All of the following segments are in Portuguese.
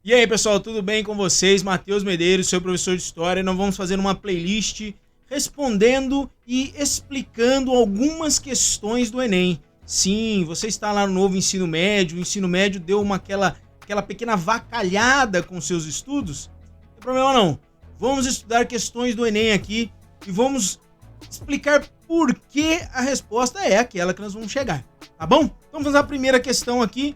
E aí, pessoal, tudo bem com vocês? Matheus Medeiros, seu professor de História. Nós vamos fazer uma playlist respondendo e explicando algumas questões do Enem. Sim, você está lá no novo ensino médio, o ensino médio deu aquela pequena avacalhada com seus estudos. Não tem problema não. Vamos estudar questões do Enem aqui e vamos explicar por que a resposta é aquela que nós vamos chegar, tá bom? Então vamos à primeira questão aqui.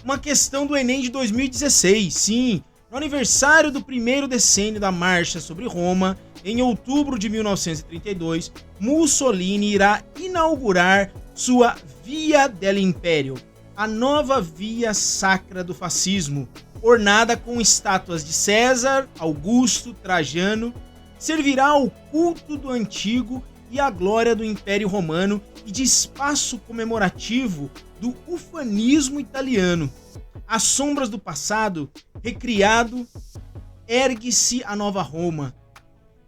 Uma questão do Enem de 2016, sim, no aniversário do primeiro decênio da Marcha sobre Roma, em outubro de 1932, Mussolini irá inaugurar sua Via dell'Imperio, a nova via sacra do fascismo, ornada com estátuas de César, Augusto, Trajano, servirá ao culto do antigo e à glória do Império Romano e de espaço comemorativo do ufanismo italiano. Às sombras do passado, recriado, ergue-se a nova Roma,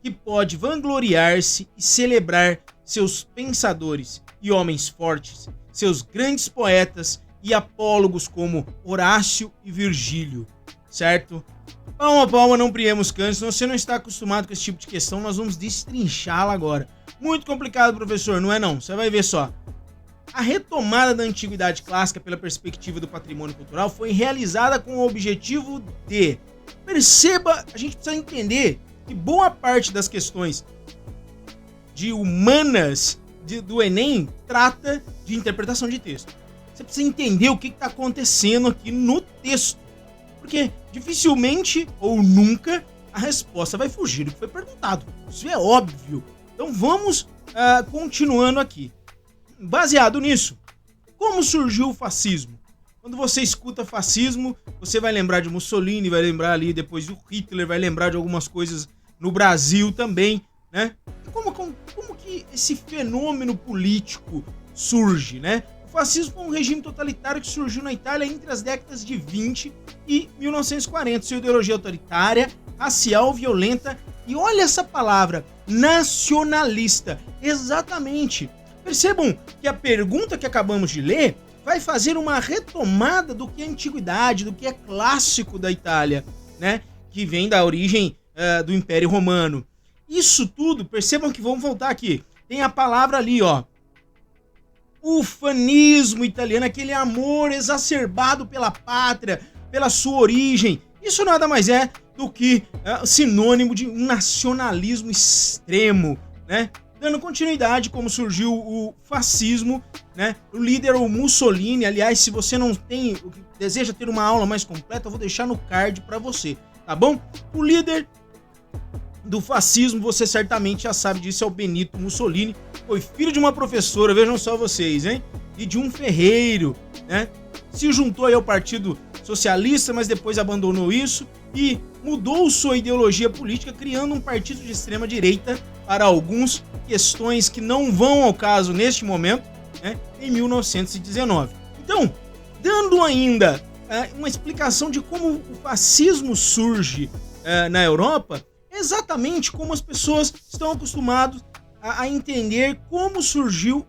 que pode vangloriar-se e celebrar seus pensadores e homens fortes, seus grandes poetas e apólogos como Horácio e Virgílio, certo? Palma, palma, não priemos cantos. Se você não está acostumado com esse tipo de questão, nós vamos destrinchá-la agora. Muito complicado, professor, não é não? Você vai ver só. A retomada da antiguidade clássica pela perspectiva do patrimônio cultural foi realizada com o objetivo de... Perceba, a gente precisa entender que boa parte das questões de humanas do Enem trata de interpretação de texto. Você precisa entender o que está acontecendo aqui no texto. Porque dificilmente ou nunca a resposta vai fugir do que foi perguntado. Isso é óbvio. Então vamos continuando aqui. Baseado nisso, como surgiu o fascismo? Quando você escuta fascismo, você vai lembrar de Mussolini, vai lembrar ali depois do Hitler, vai lembrar de algumas coisas no Brasil também, né? Como que esse fenômeno político surge, né? O fascismo foi um regime totalitário que surgiu na Itália entre as décadas de 20 e 1940. Sua ideologia autoritária, racial, violenta e olha essa palavra, nacionalista. Exatamente. Percebam que a pergunta que acabamos de ler vai fazer uma retomada do que é antiguidade, do que é clássico da Itália, né? Que vem da origem do Império Romano. Isso tudo, percebam que vamos voltar aqui. Tem a palavra ali, ó. Ufanismo italiano, aquele amor exacerbado pela pátria, pela sua origem. Isso nada mais é do que sinônimo de um nacionalismo extremo, né? Dando continuidade como surgiu o fascismo, né? O líder, o Mussolini. Aliás, se você não tem, deseja ter uma aula mais completa, eu vou deixar no card para você, tá bom? O líder do fascismo, você certamente já sabe disso, é o Benito Mussolini. Foi filho de uma professora, vejam só vocês, hein? E de um ferreiro, né? Se juntou aí ao Partido Socialista, mas depois abandonou isso e mudou sua ideologia política, criando um partido de extrema direita para algumas questões que não vão ao caso neste momento, né? Em 1919. Então, dando ainda uma explicação de como o fascismo surge na Europa, exatamente como as pessoas estão acostumadas a entender como surgiu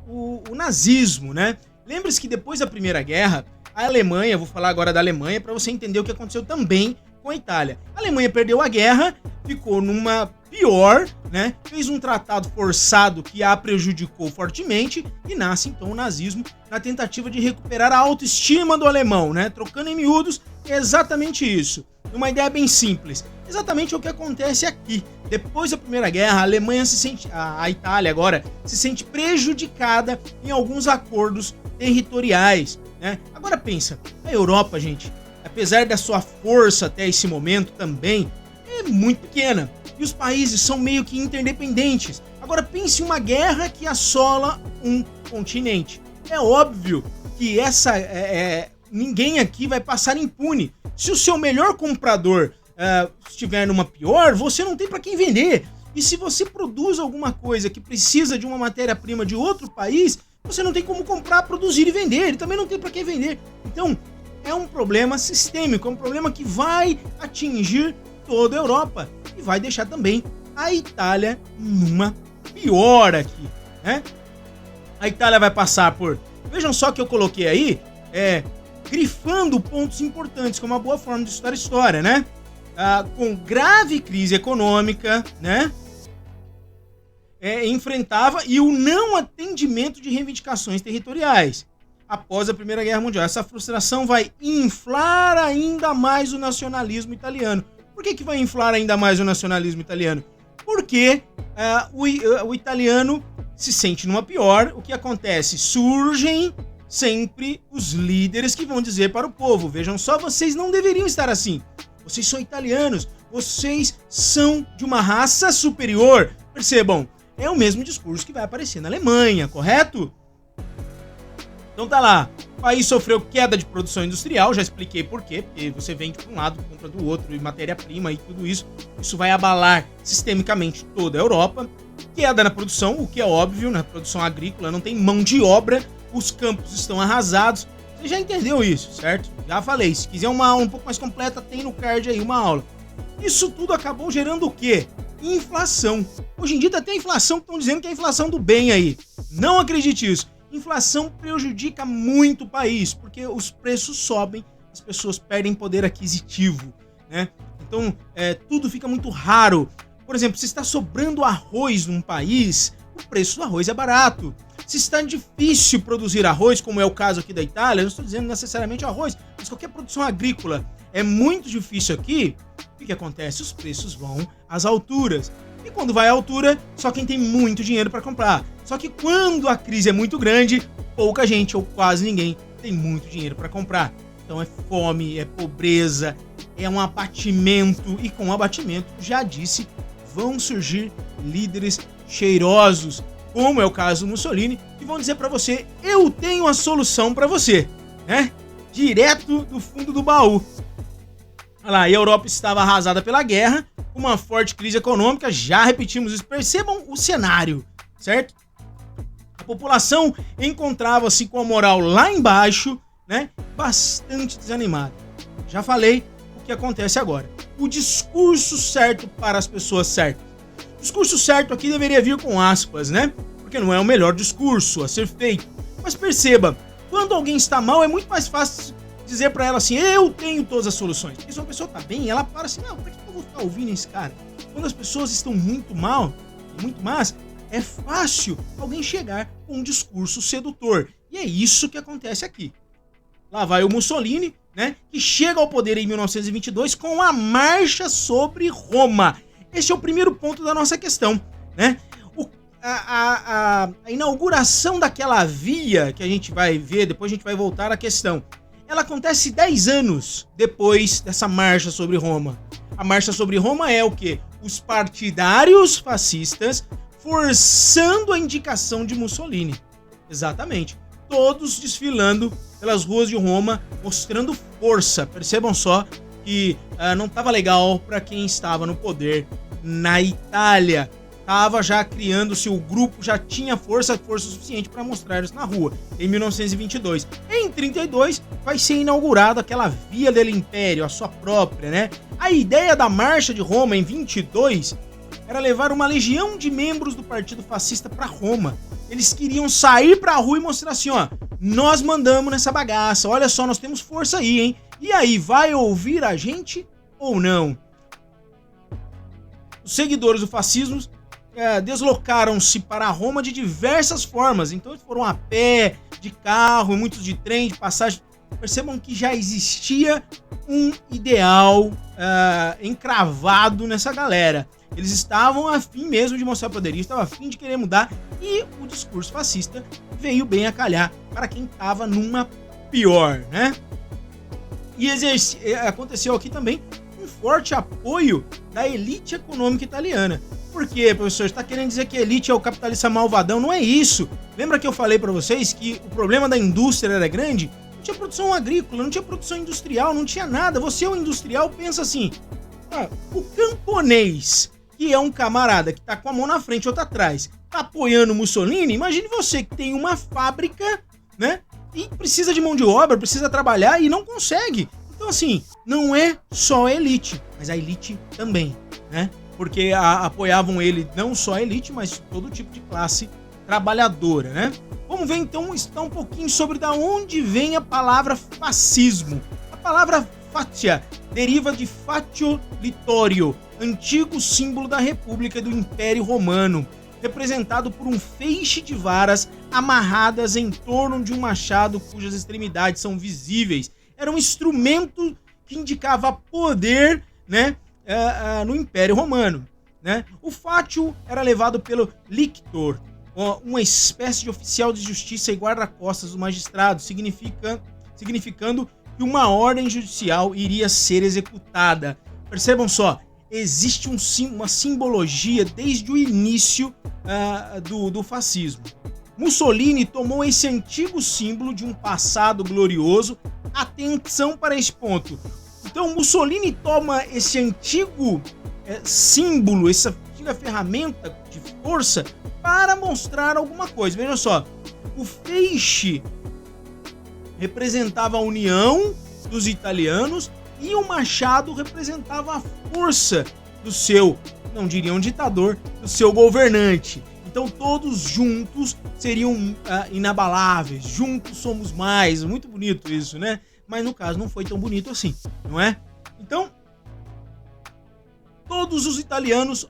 o nazismo, né? Lembre-se que depois da Primeira Guerra, a Alemanha, vou falar agora da Alemanha para você entender o que aconteceu também com a Itália. A Alemanha perdeu a guerra, ficou numa pior, né? Fez um tratado forçado que a prejudicou fortemente e nasce então o nazismo na tentativa de recuperar a autoestima do alemão, né? Trocando em miúdos, é exatamente isso. Uma ideia bem simples. Exatamente o que acontece aqui. Depois da Primeira Guerra, a Alemanha a Itália agora se sente prejudicada em alguns acordos territoriais, né? Agora pensa, a Europa, gente, apesar da sua força até esse momento também, é muito pequena. E os países são meio que interdependentes. Agora pense em uma guerra que assola um continente. É óbvio que ninguém aqui vai passar impune. Se o seu melhor comprador estiver numa pior, você não tem para quem vender. E se você produz alguma coisa que precisa de uma matéria-prima de outro país, você não tem como comprar, produzir e vender. Ele também não tem para quem vender. Então, é um problema sistêmico, é um problema que vai atingir toda a Europa e vai deixar também a Itália numa pior aqui, né? A Itália vai passar por... Vejam só que eu coloquei aí, grifando pontos importantes, como uma boa forma de estudar história, né? Com grave crise econômica, né? Enfrentava e o não atendimento de reivindicações territoriais após a Primeira Guerra Mundial. Essa frustração vai inflar ainda mais o nacionalismo italiano. Por que vai inflar ainda mais o nacionalismo italiano? Porque o italiano se sente numa pior. O que acontece? Surgem sempre os líderes que vão dizer para o povo: vejam só, vocês não deveriam estar assim. Vocês são italianos, vocês são de uma raça superior. Percebam, é o mesmo discurso que vai aparecer na Alemanha, correto? Então tá lá, o país sofreu queda de produção industrial, já expliquei por quê, porque você vende para um lado, compra do outro, e matéria-prima e tudo isso, isso vai abalar sistemicamente toda a Europa. Queda na produção, o que é óbvio, na produção agrícola não tem mão de obra, os campos estão arrasados. Você já entendeu isso, certo? Já falei, se quiser uma aula um pouco mais completa, tem no card aí uma aula. Isso tudo acabou gerando o quê? Inflação. Hoje em dia até a inflação que estão dizendo que é a inflação do bem aí. Não acredite nisso. Inflação prejudica muito o país, porque os preços sobem, as pessoas perdem poder aquisitivo, né? Então, tudo fica muito raro. Por exemplo, se está sobrando arroz num país, o preço do arroz é barato. Se está difícil produzir arroz, como é o caso aqui da Itália, eu não estou dizendo necessariamente arroz, mas qualquer produção agrícola é muito difícil aqui, o que acontece? Os preços vão às alturas. E quando vai à altura, só quem tem muito dinheiro para comprar. Só que quando a crise é muito grande, pouca gente ou quase ninguém tem muito dinheiro para comprar. Então é fome, é pobreza, é um abatimento. E com o abatimento, já disse, vão surgir líderes cheirosos, como é o caso do Mussolini, que vão dizer para você: eu tenho a solução para você, né? Direto do fundo do baú. Olha lá, a Europa estava arrasada pela guerra, uma forte crise econômica, já repetimos isso, percebam o cenário, certo? A população encontrava-se com a moral lá embaixo, né? Bastante desanimada. Já falei o que acontece agora. O discurso certo para as pessoas certas. O discurso certo aqui deveria vir com aspas, né? Porque não é o melhor discurso a ser feito. Mas perceba, quando alguém está mal, é muito mais fácil dizer pra ela assim: eu tenho todas as soluções. Porque se uma pessoa tá bem, ela para assim: não, pra que eu vou ficar ouvindo esse cara? Quando as pessoas estão muito mal, muito más, é fácil alguém chegar com um discurso sedutor. E é isso que acontece aqui. Lá vai o Mussolini, né, que chega ao poder em 1922 com a Marcha sobre Roma. Esse é o primeiro ponto da nossa questão, né? A inauguração daquela via que a gente vai ver, depois a gente vai voltar à questão. Ela acontece 10 anos depois dessa Marcha sobre Roma. A Marcha sobre Roma é o quê? Os partidários fascistas forçando a indicação de Mussolini. Exatamente. Todos desfilando pelas ruas de Roma, mostrando força. Percebam só que não estava legal para quem estava no poder na Itália. Estava já criando-se, o grupo já tinha força suficiente para mostrar isso na rua, em 1922. Em 32, vai ser inaugurada aquela Via del Império, a sua própria, né? A ideia da Marcha de Roma, em 22, era levar uma legião de membros do Partido Fascista para Roma. Eles queriam sair para a rua e mostrar assim: ó, nós mandamos nessa bagaça, olha só, nós temos força aí, hein? E aí, vai ouvir a gente ou não? Os seguidores do fascismo deslocaram-se para Roma de diversas formas. Então eles foram a pé, de carro, muitos de trem, de passagem. Percebam que já existia um ideal encravado nessa galera. Eles estavam a fim mesmo de mostrar poderio, estavam a fim de querer mudar, e o discurso fascista veio bem a calhar para quem estava numa pior, né? E aconteceu aqui também um forte apoio da elite econômica italiana. Por quê, professor? Você está querendo dizer que a elite é o capitalista malvadão? Não é isso. Lembra que eu falei para vocês que o problema da indústria era grande? Não tinha produção agrícola, não tinha produção industrial, não tinha nada. Você, o industrial, pensa assim: o camponês, que é um camarada que tá com a mão na frente e outra atrás, tá apoiando o Mussolini. Imagine você que tem uma fábrica, né? E precisa de mão de obra, precisa trabalhar e não consegue. Então, assim, não é só a elite, mas a elite também, né? Porque apoiavam ele não só a elite, mas todo tipo de classe trabalhadora, né? Vamos ver então um pouquinho sobre da onde vem a palavra fascismo. A palavra fatia deriva de fatio litorio, antigo símbolo da República e do Império Romano, representado por um feixe de varas amarradas em torno de um machado cujas extremidades são visíveis. Era um instrumento que indicava poder, né, no Império Romano, né? O fatio era levado pelo lictor, uma espécie de oficial de justiça e guarda-costas do magistrado, significando que uma ordem judicial iria ser executada. Percebam só, existe uma simbologia desde o início do fascismo. Mussolini tomou esse antigo símbolo de um passado glorioso. Atenção para esse ponto. Então Mussolini toma esse antigo símbolo, essa antiga ferramenta de força para mostrar alguma coisa. Veja só, o feixe representava a união dos italianos e o machado representava a força do seu, não diria um ditador, do seu governante. Então todos juntos seriam inabaláveis, juntos somos mais. Muito bonito isso, né? Mas no caso não foi tão bonito assim, não é? Então, todos os italianos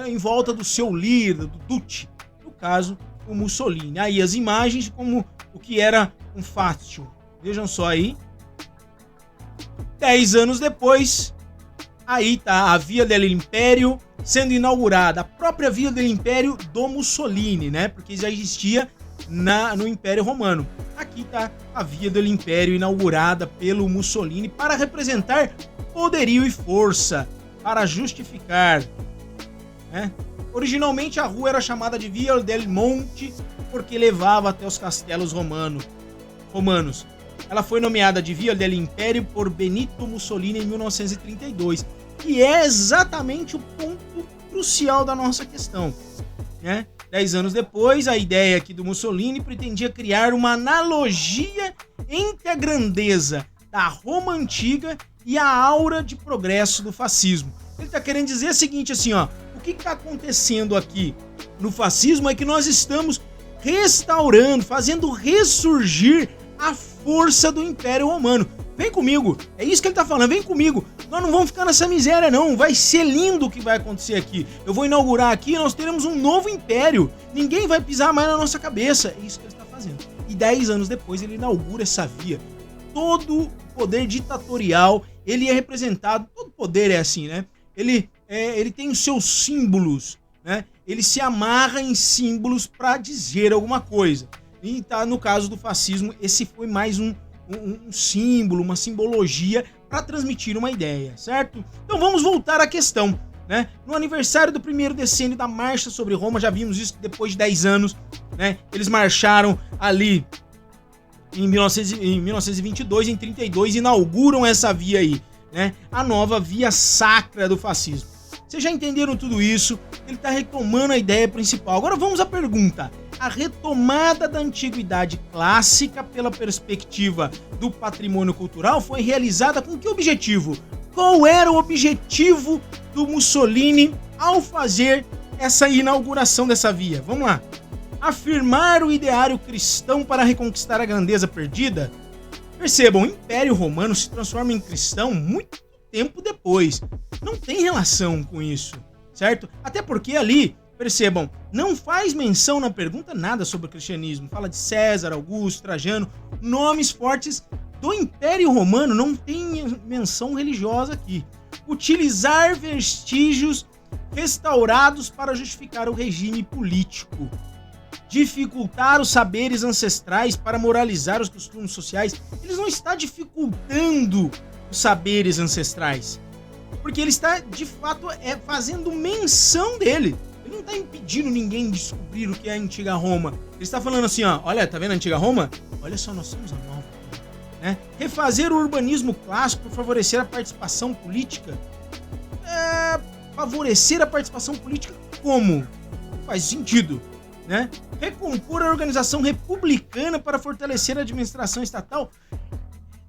em volta do seu líder, do Duce, no caso, o Mussolini. Aí as imagens de como o que era um fatio. Vejam só aí. 10 anos depois, aí tá a Via dell'Imperio sendo inaugurada. A própria Via dell'Imperio do Mussolini, né? Porque já existia no Império Romano. Aqui tá a Via dell'Imperio inaugurada pelo Mussolini para representar poderio e força, para justificar, né? Originalmente a rua era chamada de Via del Monte porque levava até os castelos romanos. Ela foi nomeada de Via dell'Imperio por Benito Mussolini em 1932, que é exatamente o ponto crucial da nossa questão, né? 10 anos depois, a ideia aqui do Mussolini pretendia criar uma analogia entre a grandeza da Roma antiga e a aura de progresso do fascismo. Ele está querendo dizer o seguinte, assim, ó, o que está acontecendo aqui no fascismo é que nós estamos restaurando, fazendo ressurgir a força do Império Romano. Vem comigo, é isso que ele tá falando, vem comigo. Nós não vamos ficar nessa miséria não, vai ser lindo o que vai acontecer aqui. Eu vou inaugurar aqui e nós teremos um novo império. Ninguém vai pisar mais na nossa cabeça. É isso que ele está fazendo. E 10 anos depois ele inaugura essa via. Todo o poder ditatorial, ele é representado, todo poder é assim, né? Ele tem os seus símbolos, né? Ele se amarra em símbolos para dizer alguma coisa. E tá, no caso do fascismo, esse foi mais um símbolo, uma simbologia para transmitir uma ideia, certo? Então vamos voltar à questão, né? No aniversário do primeiro decênio da marcha sobre Roma, já vimos isso depois de 10 anos, né? Eles marcharam ali em 1922, em 32, inauguram essa via aí, né? A nova via sacra do fascismo. Vocês já entenderam tudo isso? Ele está retomando a ideia principal. Agora vamos à pergunta. A retomada da antiguidade clássica pela perspectiva do patrimônio cultural foi realizada com que objetivo? Qual era o objetivo do Mussolini ao fazer essa inauguração dessa via? Vamos lá. Afirmar o ideário cristão para reconquistar a grandeza perdida? Percebam, o Império Romano se transforma em cristão muito tempo depois. Não tem relação com isso, certo? Até porque ali, percebam, não faz menção na pergunta nada sobre o cristianismo. Fala de César, Augusto, Trajano, nomes fortes do Império Romano, não tem menção religiosa aqui. Utilizar vestígios restaurados para justificar o regime político. Dificultar os saberes ancestrais para moralizar os costumes sociais. Eles não estão dificultando os saberes ancestrais, porque ele está, de fato, fazendo menção dele. Ele não está impedindo ninguém de descobrir o que é a antiga Roma. Ele está falando assim, ó, olha, tá vendo a antiga Roma? Olha só, nós somos a nova, né? Refazer o urbanismo clássico para favorecer a participação política. Favorecer a participação política como? Não faz sentido, né? Recompor a organização republicana para fortalecer a administração estatal.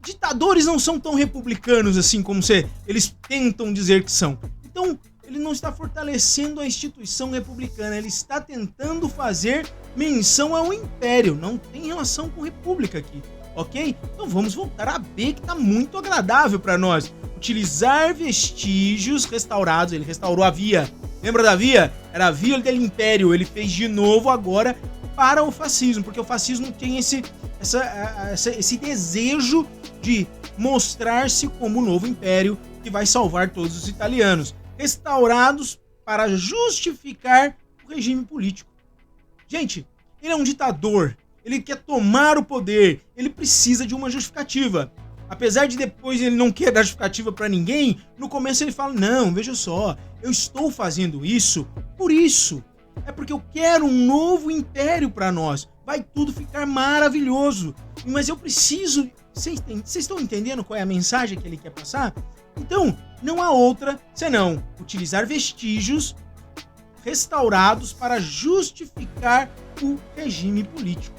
Ditadores não são tão republicanos assim como eles tentam dizer que são. Então, ele não está fortalecendo a instituição republicana, ele está tentando fazer menção ao império, não tem relação com república aqui, ok? Então vamos voltar a B, que está muito agradável para nós. Utilizar vestígios restaurados, ele restaurou a via, lembra da via? Era a via do império, ele fez de novo agora para o fascismo, porque o fascismo tem esse desejo de mostrar-se como o novo império que vai salvar todos os italianos, restaurados para justificar o regime político. Gente, ele é um ditador, ele quer tomar o poder, ele precisa de uma justificativa. Apesar de depois ele não querer dar justificativa para ninguém, no começo ele fala, não, veja só, eu estou fazendo isso por isso. É porque eu quero um novo império para nós. Vai tudo ficar maravilhoso. Mas eu preciso... Vocês estão entendendo qual é a mensagem que ele quer passar? Então, não há outra senão utilizar vestígios restaurados para justificar o regime político.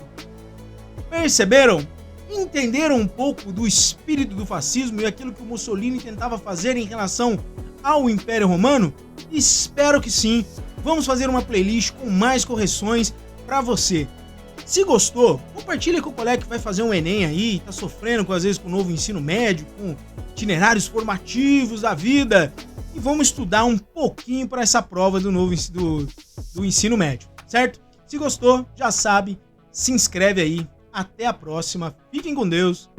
Perceberam? Entenderam um pouco do espírito do fascismo e aquilo que o Mussolini tentava fazer em relação ao Império Romano? Espero que sim. Vamos fazer uma playlist com mais correções para você. Se gostou, compartilha com o colega que vai fazer um Enem aí, tá sofrendo às vezes com o novo ensino médio, com itinerários formativos da vida, e vamos estudar um pouquinho para essa prova do novo do ensino médio, certo? Se gostou, já sabe, se inscreve aí. Até a próxima. Fiquem com Deus.